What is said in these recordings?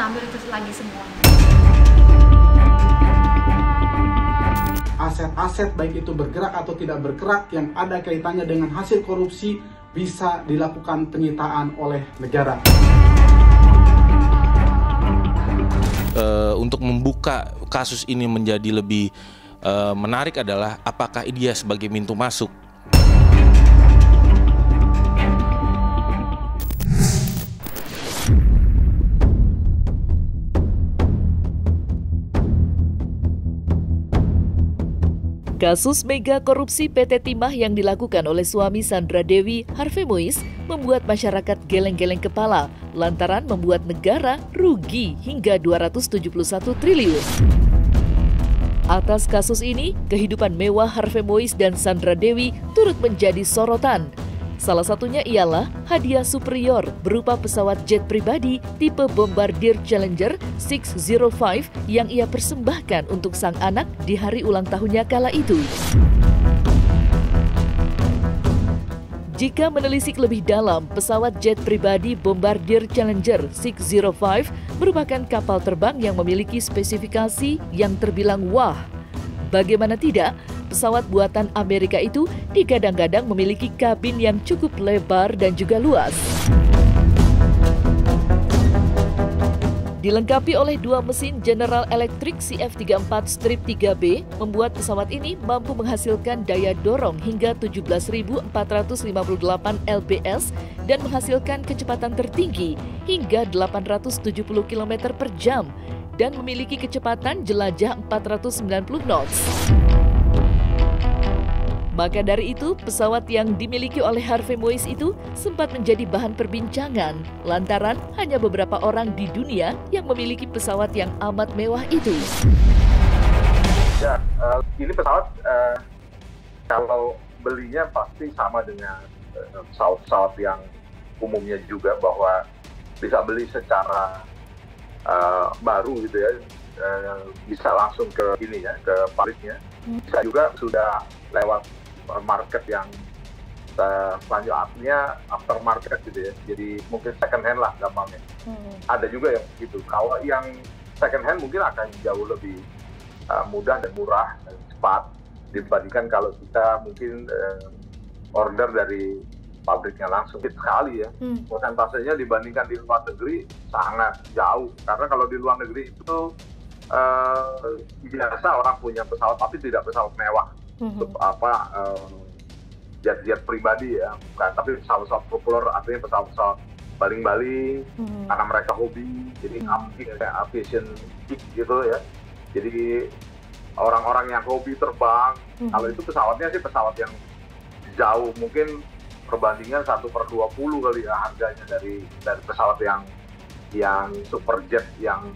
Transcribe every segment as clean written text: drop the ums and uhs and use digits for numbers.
mengambil itu lagi semua. Aset-aset baik itu bergerak atau tidak bergerak yang ada kaitannya dengan hasil korupsi bisa dilakukan penyitaan oleh negara. Untuk membuka kasus ini menjadi lebih menarik adalah apakah dia sebagai pintu masuk. Kasus mega korupsi PT Timah yang dilakukan oleh suami Sandra Dewi, Harvey Moise, membuat masyarakat geleng-geleng kepala lantaran membuat negara rugi hingga 271 triliun. Atas kasus ini, kehidupan mewah Harvey Moise dan Sandra Dewi turut menjadi sorotan. Salah satunya ialah hadiah superior berupa pesawat jet pribadi tipe Bombardier Challenger 605 yang ia persembahkan untuk sang anak di hari ulang tahunnya kala itu. Jika menelisik lebih dalam, pesawat jet pribadi Bombardier Challenger 605 merupakan kapal terbang yang memiliki spesifikasi yang terbilang wah. Bagaimana tidak, pesawat buatan Amerika itu digadang-gadang memiliki kabin yang cukup lebar dan juga luas. Dilengkapi oleh dua mesin General Electric CF34-3B, membuat pesawat ini mampu menghasilkan daya dorong hingga 17.458 lbs dan menghasilkan kecepatan tertinggi hingga 870 km per jam dan memiliki kecepatan jelajah 490 knots. Maka dari itu, pesawat yang dimiliki oleh Harvey Moise itu sempat menjadi bahan perbincangan lantaran hanya beberapa orang di dunia yang memiliki pesawat yang amat mewah itu. Ya, ini pesawat kalau belinya pasti sama dengan pesawat-pesawat yang umumnya juga, bahwa bisa beli secara baru gitu ya, bisa langsung ke ini ya, ke pabriknya. Bisa juga sudah lewat market yang selanjutnya aftermarket gitu ya, jadi mungkin second hand lah gampangnya. Ada juga yang gitu. Kalau yang second hand mungkin akan jauh lebih mudah dan murah dan cepat dibandingkan kalau kita mungkin order dari pabriknya langsung. Sekali ya, persentasenya dibandingkan di luar negeri sangat jauh, karena kalau di luar negeri itu biasa orang punya pesawat tapi tidak pesawat mewah. Jet-jet pribadi ya, bukan, tapi pesawat-pesawat populer, artinya pesawat-pesawat baling-baling, karena mereka hobi, jadi aviation geek gitu ya. Jadi orang-orang yang hobi terbang, kalau itu pesawatnya sih pesawat yang jauh, mungkin perbandingan 1/20 kali ya harganya dari pesawat yang super jet, yang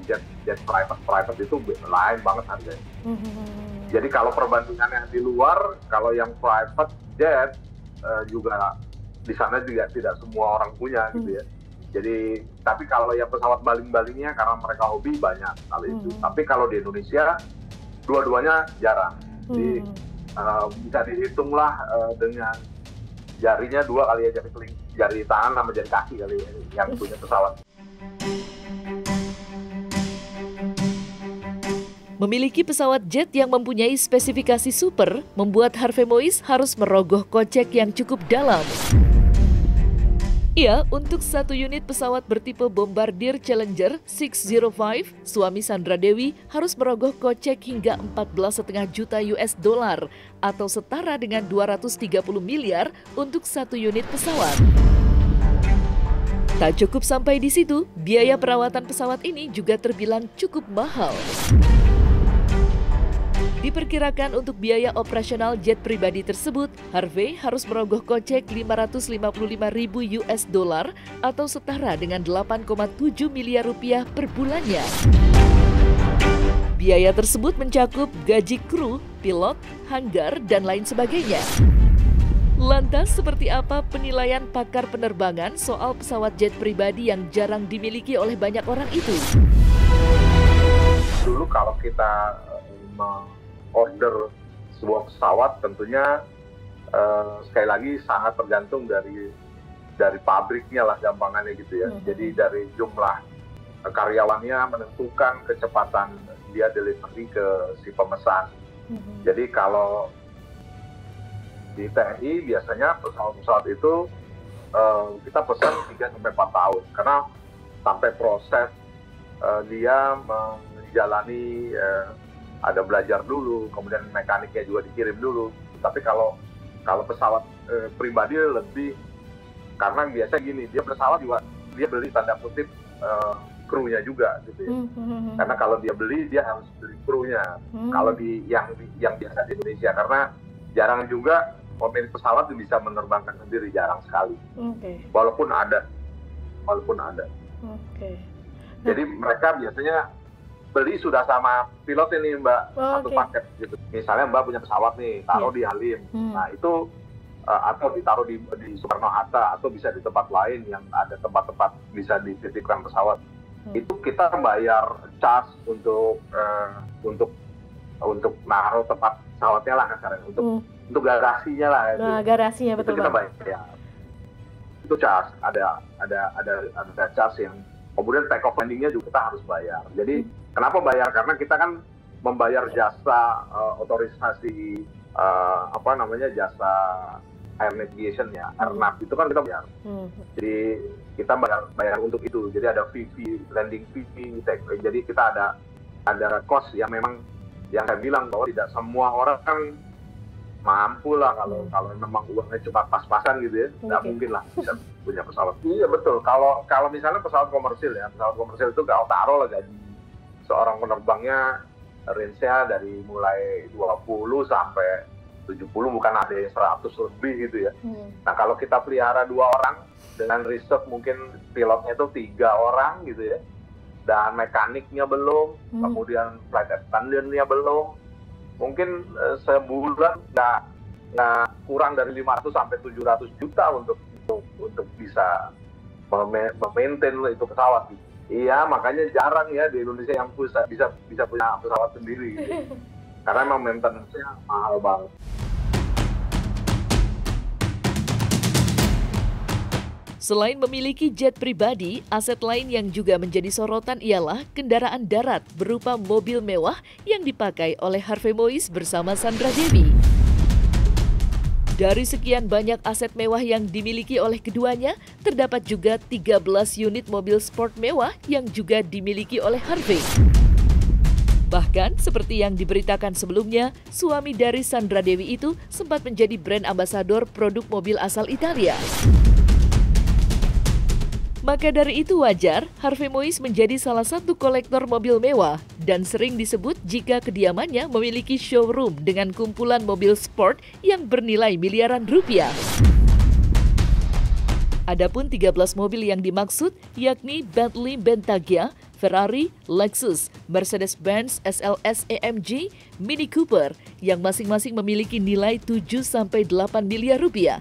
jet private itu lain banget harganya. Jadi kalau perbandingannya di luar, kalau yang private jet juga di sana juga tidak semua orang punya gitu ya. Jadi tapi kalau yang pesawat baling-balingnya karena mereka hobi banyak kali itu. Tapi kalau di Indonesia dua-duanya jarang. Jadi bisa dihitung lah dengan jarinya dua kali ya, jari tangan sama jari kaki kali ya, yang punya pesawat. Memiliki pesawat jet yang mempunyai spesifikasi super membuat Harvey Moise harus merogoh kocek yang cukup dalam. Ya, untuk satu unit pesawat bertipe Bombardier Challenger 605, suami Sandra Dewi harus merogoh kocek hingga 14,5 juta US dollar atau setara dengan 230 miliar untuk satu unit pesawat. Tak cukup sampai di situ, biaya perawatan pesawat ini juga terbilang cukup mahal. Diperkirakan untuk biaya operasional jet pribadi tersebut, Harvey harus merogoh kocek 555.000 US dollar atau setara dengan 8,7 miliar rupiah per bulannya. Biaya tersebut mencakup gaji kru, pilot, hanggar, dan lain sebagainya. Lantas, seperti apa penilaian pakar penerbangan soal pesawat jet pribadi yang jarang dimiliki oleh banyak orang itu? Dulu kalau kita order sebuah pesawat, tentunya sekali lagi sangat tergantung dari dari pabriknya lah gampangannya gitu ya. Jadi dari jumlah karyawannya menentukan kecepatan dia delivery ke si pemesan. Jadi kalau di TNI biasanya pesawat-pesawat itu kita pesan 3-4 tahun karena sampai proses dia menjalani ada belajar dulu, kemudian mekaniknya juga dikirim dulu. Tapi kalau pesawat pribadi lebih, karena biasa gini, dia pesawat juga dia beli tanda kutip krunya juga gitu ya. Karena kalau dia beli dia harus beli krunya. Kalau yang biasa di Indonesia, karena jarang juga pemilik pesawat bisa menerbangkan sendiri, jarang sekali. Walaupun ada. Jadi mereka biasanya beli sudah sama pilot ini Mbak, satu paket gitu. Misalnya Mbak punya pesawat nih, taruh di Halim. Nah itu atau ditaruh di Soekarno-Hatta, atau bisa di tempat lain yang ada tempat-tempat bisa dititipkan pesawat. Itu kita bayar charge untuk naruh tempat pesawatnya lah kasarnya, untuk garasinya lah. Garasinya betul. Itu kita bayar. Ya. Itu charge, ada charge yang kemudian take off landingnya juga kita harus bayar. Jadi kenapa bayar? Karena kita kan membayar jasa otorisasi jasa air navigation ya, airnav itu kan kita bayar. Jadi kita bayar untuk itu. Jadi ada landing fee, jadi kita ada cost yang memang, yang saya bilang bahwa tidak semua orang kan mampu lah kalau memang uangnya cuma pas-pasan gitu ya, nggak mungkin lah bisa punya pesawat. Iya betul. Kalau misalnya pesawat komersil itu kalau taruh lah gaji seorang penerbangnya range-nya dari mulai 20 sampai 70, bukan ada yang 100 lebih gitu ya. Nah kalau kita pelihara 2 orang dengan reserve mungkin pilotnya itu 3 orang gitu ya, dan mekaniknya belum, kemudian flight attendant-nya belum, mungkin sebulan nggak kurang dari 500 sampai 700 juta untuk bisa memaintain itu pesawat gitu. Iya, makanya jarang ya di Indonesia yang bisa punya pesawat sendiri gitu. Karena memang maintenance-nya mahal banget. Selain memiliki jet pribadi, aset lain yang juga menjadi sorotan ialah kendaraan darat berupa mobil mewah yang dipakai oleh Harvey Moise bersama Sandra Dewi. Dari sekian banyak aset mewah yang dimiliki oleh keduanya, terdapat juga 13 unit mobil sport mewah yang juga dimiliki oleh Harvey. Bahkan, seperti yang diberitakan sebelumnya, suami dari Sandra Dewi itu sempat menjadi brand ambasador produk mobil asal Italia. Maka dari itu wajar Harvey Moise menjadi salah satu kolektor mobil mewah dan sering disebut jika kediamannya memiliki showroom dengan kumpulan mobil sport yang bernilai miliaran rupiah. Adapun 13 mobil yang dimaksud yakni Bentley Bentayga, Ferrari, Lexus, Mercedes-Benz SLS AMG, Mini Cooper yang masing-masing memiliki nilai 7-8 miliar rupiah.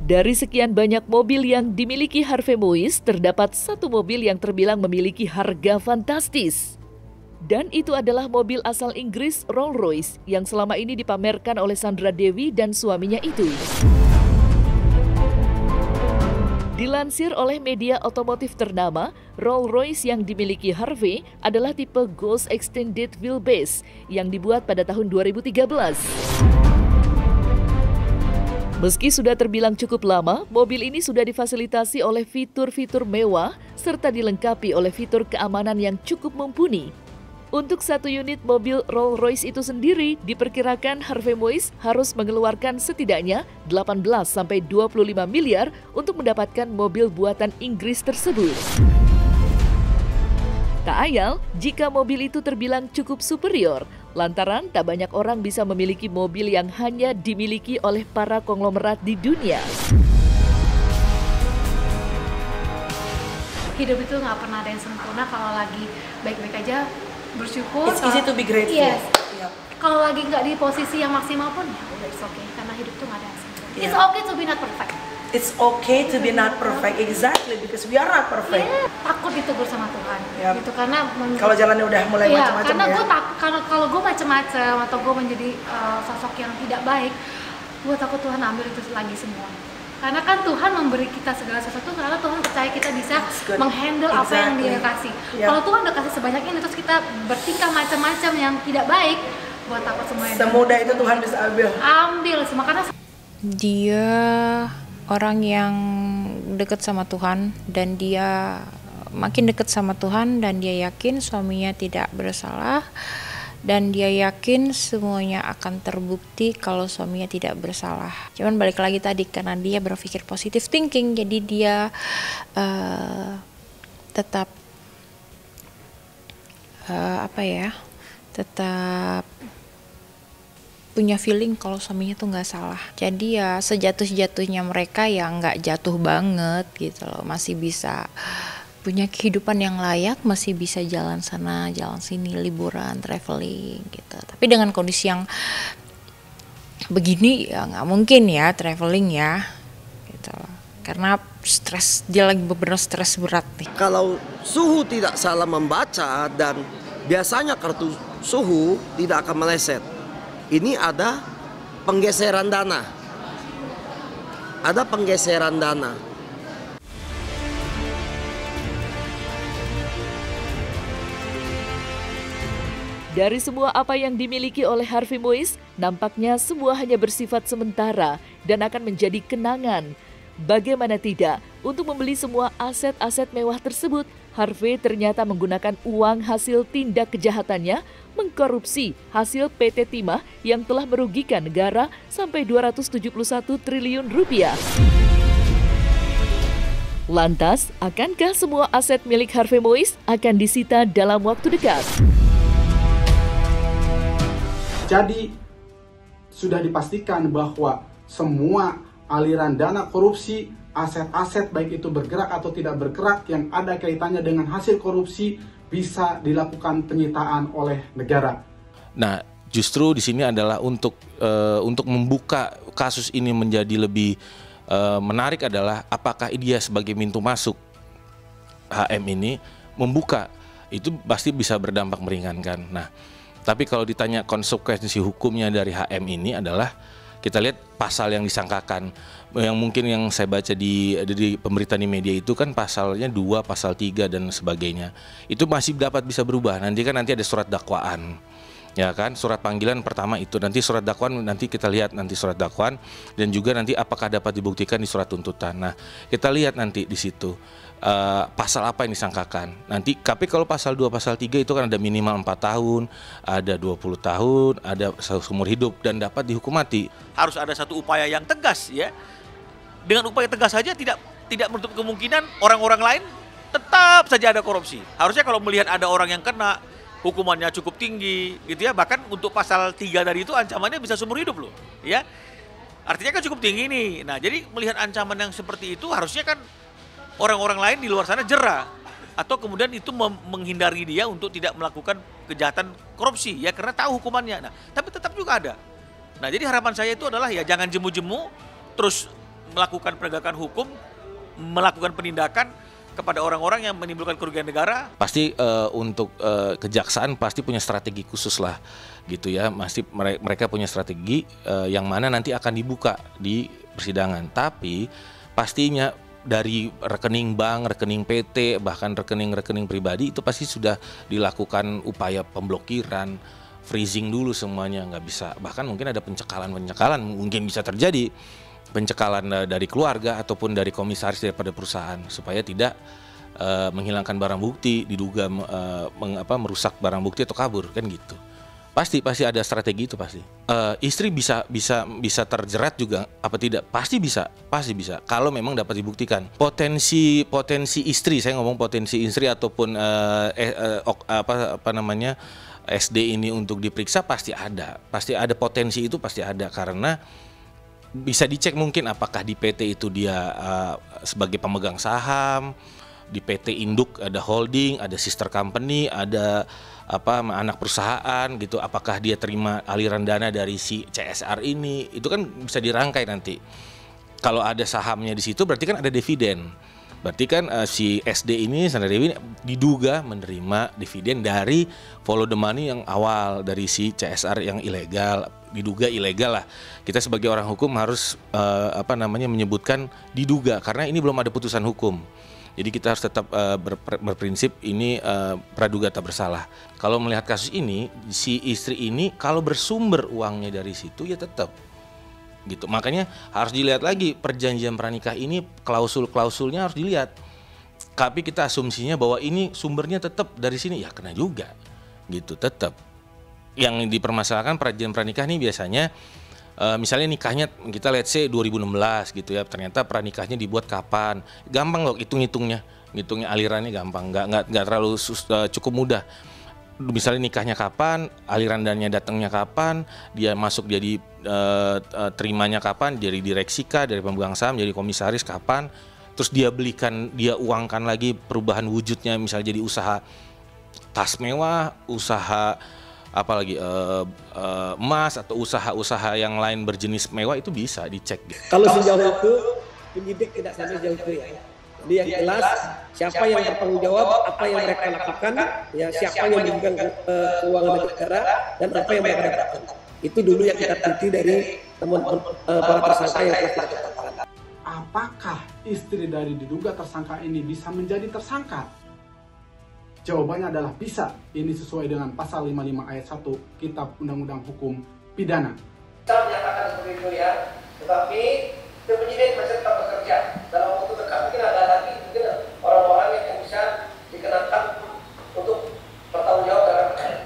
Dari sekian banyak mobil yang dimiliki Harvey Moise, terdapat satu mobil yang terbilang memiliki harga fantastis. Dan itu adalah mobil asal Inggris Rolls-Royce yang selama ini dipamerkan oleh Sandra Dewi dan suaminya itu. Dilansir oleh media otomotif ternama, Rolls-Royce yang dimiliki Harvey adalah tipe Ghost Extended Wheelbase yang dibuat pada tahun 2013. Meski sudah terbilang cukup lama, mobil ini sudah difasilitasi oleh fitur-fitur mewah serta dilengkapi oleh fitur keamanan yang cukup mumpuni. Untuk satu unit mobil Rolls-Royce itu sendiri, diperkirakan Harvey Moise harus mengeluarkan setidaknya 18–25 miliar untuk mendapatkan mobil buatan Inggris tersebut. Tak ayal jika mobil itu terbilang cukup superior, lantaran tak banyak orang bisa memiliki mobil yang hanya dimiliki oleh para konglomerat di dunia. Hidup itu nggak pernah ada yang sempurna. Kalau lagi baik-baik aja bersyukur. It's easy to be grateful. Yes. Yeah. Kalau lagi nggak di posisi yang maksimal pun ya udah it's okay, karena hidup tuh nggak ada yang sempurna. Yeah. It's okay to be not perfect. It's okay to be not perfect, exactly, because we are not perfect. Yeah, takut ditegur sama Tuhan. Yep. Gitu karena Kalau jalannya udah mulai iya, macam-macam karena ya. gue karena kalau gue macam-macam atau gue menjadi sosok yang tidak baik, gue takut Tuhan ambil itu lagi semua. Karena kan Tuhan memberi kita segala sesuatu karena Tuhan percaya kita bisa menghandle apa yang Dia kasih. Yeah. Kalau Tuhan udah kasih sebanyak ini terus kita bertingkah macam-macam yang tidak baik, gue takut semuanya. Semudah itu Tuhan bisa ambil. Ambil semua karena dia orang yang dekat sama Tuhan dan dia makin dekat sama Tuhan dan dia yakin suaminya tidak bersalah. Dan dia yakin semuanya akan terbukti kalau suaminya tidak bersalah. Cuman balik lagi tadi karena dia berpikir positive thinking, jadi dia tetap tetap punya feeling kalau suaminya tuh nggak salah. Jadi ya sejatuh-jatuhnya mereka ya nggak jatuh banget gitu loh, masih bisa punya kehidupan yang layak, masih bisa jalan sana, jalan sini, liburan, traveling gitu. Tapi dengan kondisi yang begini ya nggak mungkin ya traveling ya, gitu. Karena stres, dia lagi benar stres berat nih. Kalau suhu tidak salah membaca dan biasanya kartu suhu tidak akan meleset. Ini ada penggeseran dana. Ada penggeseran dana. Dari semua apa yang dimiliki oleh Harvey Moise, nampaknya semua hanya bersifat sementara dan akan menjadi kenangan. Bagaimana tidak, untuk membeli semua aset-aset mewah tersebut, Harvey ternyata menggunakan uang hasil tindak kejahatannya mengkorupsi hasil PT Timah yang telah merugikan negara sampai 271 triliun rupiah. Lantas, akankah semua aset milik Harvey Moise akan disita dalam waktu dekat? Jadi sudah dipastikan bahwa semua aliran dana korupsi, aset-aset baik itu bergerak atau tidak bergerak yang ada kaitannya dengan hasil korupsi bisa dilakukan penyitaan oleh negara. Nah, justru di sini adalah untuk membuka kasus ini menjadi lebih menarik adalah apakah dia sebagai pintu masuk HM ini membuka, itu pasti bisa berdampak meringankan. Nah, tapi kalau ditanya konsekuensi hukumnya dari HM ini adalah kita lihat pasal yang disangkakan, yang mungkin yang saya baca di pemberitaan di media itu kan pasalnya 2, pasal 3 dan sebagainya. Itu masih dapat bisa berubah. Nanti ada surat dakwaan. Ya kan, surat panggilan pertama itu, nanti surat dakwaan nanti kita lihat nanti surat dakwaan dan juga nanti apakah dapat dibuktikan di surat tuntutan. Nah, kita lihat nanti di situ. Pasal apa yang disangkakan nanti. Tapi kalau pasal 2, pasal 3 itu kan ada minimal 4 tahun, ada 20 tahun, ada seumur hidup dan dapat dihukum mati. Harus ada satu upaya yang tegas ya. Dengan upaya tegas saja tidak menutup kemungkinan orang-orang lain tetap saja ada korupsi. Harusnya kalau melihat ada orang yang kena hukumannya cukup tinggi gitu ya, bahkan untuk pasal 3 dari itu ancamannya bisa seumur hidup loh ya. Artinya kan cukup tinggi nih. Nah, jadi melihat ancaman yang seperti itu harusnya kan orang-orang lain di luar sana jera atau kemudian itu menghindari dia untuk tidak melakukan kejahatan korupsi ya karena tahu hukumannya. Nah, tapi tetap juga ada. Nah, jadi harapan saya itu adalah ya jangan jemu-jemu terus melakukan penegakan hukum, melakukan penindakan kepada orang-orang yang menimbulkan kerugian negara. Pasti untuk kejaksaan pasti punya strategi khusus lah gitu ya. Pasti mereka punya strategi yang mana nanti akan dibuka di persidangan. Tapi pastinya dari rekening bank, rekening PT, bahkan rekening-rekening pribadi itu pasti sudah dilakukan upaya pemblokiran, freezing dulu semuanya, nggak bisa. Bahkan mungkin ada pencekalan mungkin bisa terjadi, pencekalan dari keluarga ataupun dari komisaris daripada perusahaan supaya tidak menghilangkan barang bukti, diduga merusak barang bukti atau kabur, kan gitu. Pasti ada strategi itu pasti. Istri bisa terjerat juga apa tidak? Pasti bisa. Kalau memang dapat dibuktikan. Potensi istri, saya ngomong potensi istri ataupun SD ini untuk diperiksa pasti ada potensi itu pasti ada, karena bisa dicek mungkin apakah di PT itu dia sebagai pemegang saham, di PT induk ada holding, ada sister company, ada anak perusahaan gitu, apakah dia terima aliran dana dari si CSR ini, itu kan bisa dirangkai nanti. Kalau ada sahamnya di situ berarti kan ada dividen. Berarti kan si SD ini, Sandra Dewi diduga menerima dividen dari follow the money yang awal dari si CSR yang ilegal, diduga ilegal lah. Kita sebagai orang hukum harus menyebutkan diduga, karena ini belum ada putusan hukum. Jadi kita harus tetap berprinsip ini praduga tak bersalah. Kalau melihat kasus ini, si istri ini kalau bersumber uangnya dari situ ya tetap gitu. Makanya harus dilihat lagi perjanjian pranikah ini, klausul-klausulnya harus dilihat. Tapi kita asumsinya bahwa ini sumbernya tetap dari sini, ya kena juga gitu, tetap. Yang dipermasalahkan perjanjian pranikah ini biasanya misalnya nikahnya kita let's say 2016 gitu ya, ternyata pranikahnya dibuat kapan, gampang loh ngitungnya alirannya gampang, nggak terlalu cukup mudah. Misalnya nikahnya kapan, aliran dananya datangnya kapan, dia masuk jadi terimanya kapan, dari direksi kah, dari pemegang saham, jadi komisaris kapan, terus dia uangkan lagi perubahan wujudnya, misalnya jadi usaha tas mewah, usaha apalagi emas atau usaha-usaha yang lain berjenis mewah, itu bisa dicek. Kalau sejauh itu penyidik tidak sampai sejauh itu ya. Jadi yang jelas siapa yang bertanggung jawab apa yang mereka lakukan, ya siapa yang memegang keuangan negara dan apa yang mereka dapatkan. Itu dulu yang kita teliti dari teman-teman para tersangka yang telah kita tetapkan. Apakah istri dari diduga tersangka ini bisa menjadi tersangka? Jawabannya adalah bisa. Ini sesuai dengan pasal 55 ayat 1 Kitab Undang-Undang Hukum Pidana. Kita menyatakan seperti itu ya, tetapi penyidik masih tetap bekerja. Dalam waktu dekat mungkin ada lagi orang-orang yang bisa dikenakan untuk bertanggung jawab dalam perkara.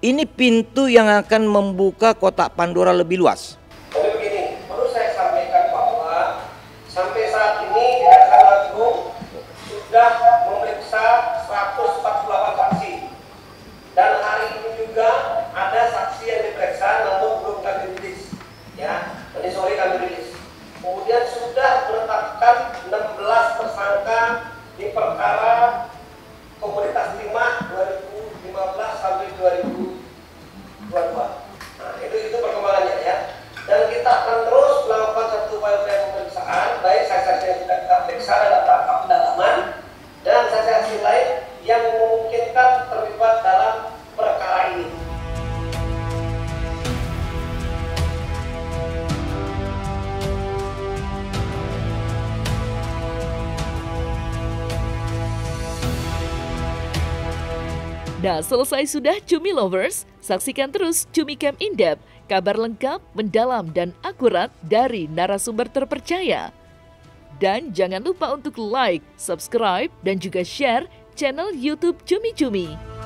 Ini pintu yang akan membuka kotak Pandora lebih luas. Jadi begini, perlu saya sampaikan bahwa sampai saat ini Jaksa Agung sudah memeriksa 148 saksi, dan hari ini juga ada saksi yang diperiksa namun belum kami rilis, ya, ini sore kami rilis. Kemudian sudah menetapkan 16 tersangka di perkara Komoditas Timah 2015 sampai 2022. Nah, itu perkembangannya ya. Dan kita akan terus melakukan satu upaya pemeriksaan, baik saksi-saksi yang sudah kita periksa dalam rangka pendalaman dan saksi-saksi lain yang memungkinkan terlibat dalam perkara ini. Nah, selesai sudah Cumi Lovers, saksikan terus Cumi Camp In-Depth, kabar lengkap, mendalam, dan akurat dari narasumber terpercaya. Dan jangan lupa untuk like, subscribe, dan juga share channel YouTube Cumi Cumi.